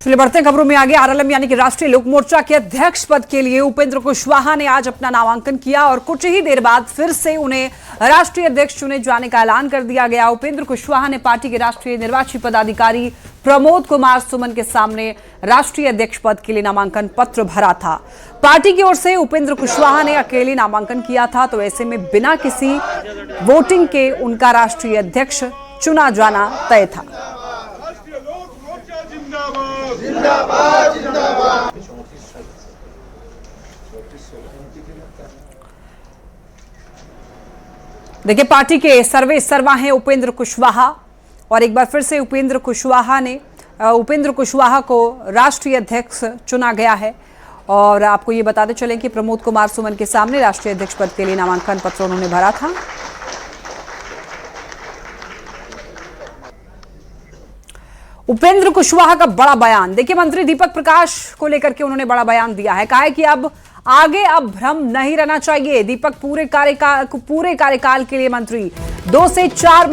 चलिए बढ़ते हैं खबरों में आगे। आरएलएम यानी कि राष्ट्रीय लोक मोर्चा के अध्यक्ष पद के लिए उपेंद्र कुशवाहा ने आज अपना नामांकन किया और कुछ ही देर बाद फिर से उन्हें राष्ट्रीय अध्यक्ष चुने जाने का ऐलान कर दिया गया। उपेंद्र कुशवाहा ने पार्टी के राष्ट्रीय निर्वाची पदाधिकारी प्रमोद कुमार सुमन के सामने राष्ट्रीय अध्यक्ष पद के लिए नामांकन पत्र भरा था। पार्टी की ओर से उपेंद्र कुशवाहा ने अकेले नामांकन किया था, तो ऐसे में बिना किसी वोटिंग के उनका राष्ट्रीय अध्यक्ष चुना जाना तय था। जिंदाबाद जिंदाबाद। देखिए, पार्टी के सर्वे सर्वा हैं उपेंद्र कुशवाहा और एक बार फिर से उपेंद्र कुशवाहा को राष्ट्रीय अध्यक्ष चुना गया है। और आपको ये बताते चलें कि प्रमोद कुमार सुमन के सामने राष्ट्रीय अध्यक्ष पद के लिए नामांकन पत्र उन्होंने भरा था। उपेंद्र कुशवाहा का बड़ा बयान, देखिए मंत्री दीपक प्रकाश को लेकर के उन्होंने बड़ा बयान दिया है। कहा है कि अब भ्रम नहीं रहना चाहिए। दीपक पूरे कार्यकाल के लिए मंत्री 2 से 4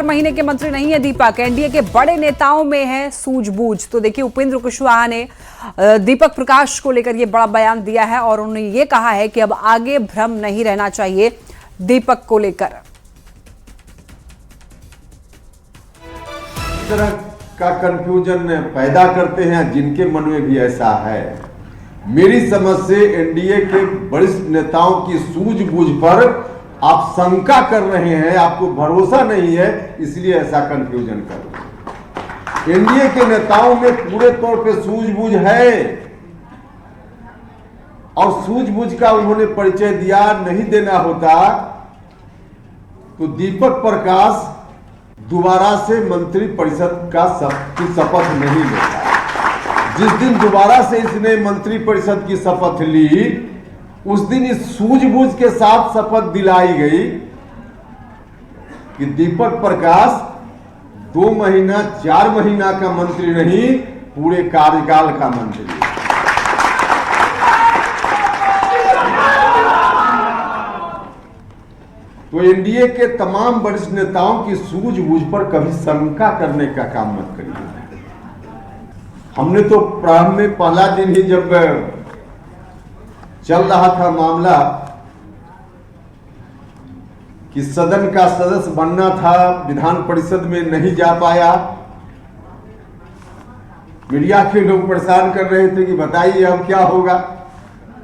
महीने के मंत्री नहीं है। दीपक एनडीए के बड़े नेताओं में है सूझबूझ। तो देखिए, उपेंद्र कुशवाहा ने दीपक प्रकाश को लेकर ये बड़ा बयान दिया है और उन्होंने ये कहा है कि अब आगे भ्रम नहीं रहना चाहिए दीपक को लेकर। तरह का कंफ्यूजन पैदा करते हैं जिनके मन में भी ऐसा है। मेरी समझ से एनडीए के वरिष्ठ नेताओं की सूझबूझ पर आप शंका कर रहे हैं, आपको भरोसा नहीं है, इसलिए ऐसा कंफ्यूजन कर रहे हैं। एनडीए के नेताओं में पूरे तौर पे सूझबूझ है और सूझबूझ का उन्होंने परिचय दिया। नहीं देना होता तो दीपक प्रकाश दोबारा से मंत्री परिषद की शपथ नहीं लेता। जिस दिन दोबारा से इसने मंत्री परिषद की शपथ ली, उस दिन इस सूझबूझ के साथ शपथ दिलाई गई कि दीपक प्रकाश 2 महीना 4 महीना का मंत्री नहीं, पूरे कार्यकाल का मंत्री है। तो एनडीए के तमाम वरिष्ठ नेताओं की सूझबूझ पर कभी शंका करने का काम मत करिए। हमने तो प्रारंभ में पहला दिन ही जब चल रहा था मामला कि सदन का सदस्य बनना था, विधान परिषद में नहीं जा पाया, मीडिया के लोग परेशान कर रहे थे कि बताइए अब क्या होगा।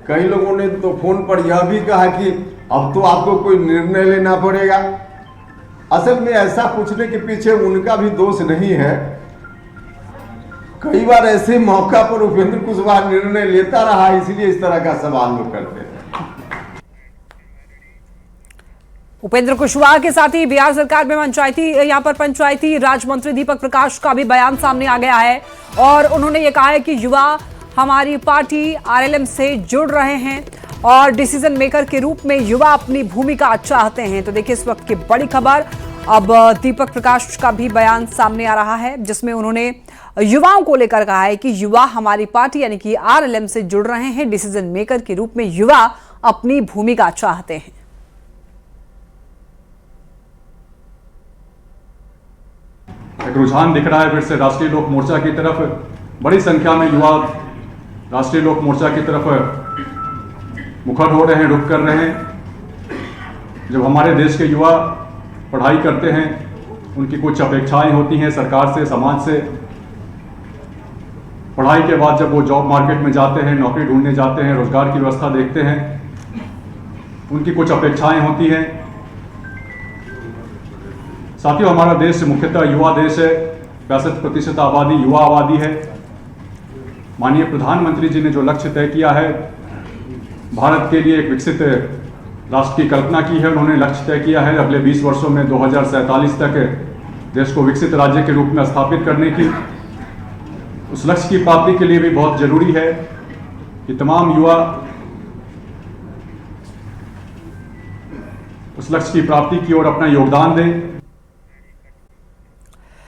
कई लोगों ने तो फोन पर यह भी कहा कि अब तो आपको कोई निर्णय लेना पड़ेगा। असल में ऐसा पूछने के पीछे उनका भी दोष नहीं है। कई बार ऐसे मौका पर उपेंद्र कुशवाहा निर्णय लेता रहा, इसलिए इस तरह का सवाल लोग करते हैं। उपेंद्र कुशवाहा के साथ ही बिहार सरकार में पंचायती राज मंत्री दीपक प्रकाश का भी बयान सामने आ गया है और उन्होंने ये कहा है कि युवा हमारी पार्टी आरएलएम से जुड़ रहे हैं और डिसीजन मेकर के रूप में युवा अपनी भूमिका चाहते हैं। तो देखिए, इस वक्त की बड़ी खबर, अब दीपक प्रकाश का भी बयान सामने आ रहा है जिसमें उन्होंने युवाओं को लेकर कहा है कि युवा हमारी पार्टी यानी कि आरएलएम से जुड़ रहे हैं, डिसीजन मेकर के रूप में युवा अपनी भूमिका चाहते हैं। एक रुझान दिख रहा है फिर से राष्ट्रीय लोक मोर्चा की तरफ। बड़ी संख्या में युवा राष्ट्रीय लोक मोर्चा की तरफ मुखर हो रहे हैं, रुख कर रहे हैं। जब हमारे देश के युवा पढ़ाई करते हैं, उनकी कुछ अपेक्षाएं होती हैं सरकार से, समाज से। पढ़ाई के बाद जब वो जॉब मार्केट में जाते हैं, नौकरी ढूंढने जाते हैं, रोजगार की व्यवस्था देखते हैं, उनकी कुछ अपेक्षाएं होती हैं। साथियों, हमारा देश मुख्यतः युवा देश है। 65% आबादी युवा आबादी है। माननीय प्रधानमंत्री जी ने जो लक्ष्य तय किया है, भारत के लिए एक विकसित राष्ट्र की कल्पना की है। उन्होंने लक्ष्य तय किया है अगले 20 वर्षों में 2047 तक देश को विकसित राज्य के रूप में स्थापित करने की। उस लक्ष्य की प्राप्ति के लिए भी बहुत जरूरी है कि तमाम युवा उस लक्ष्य की प्राप्ति की ओर अपना योगदान दें।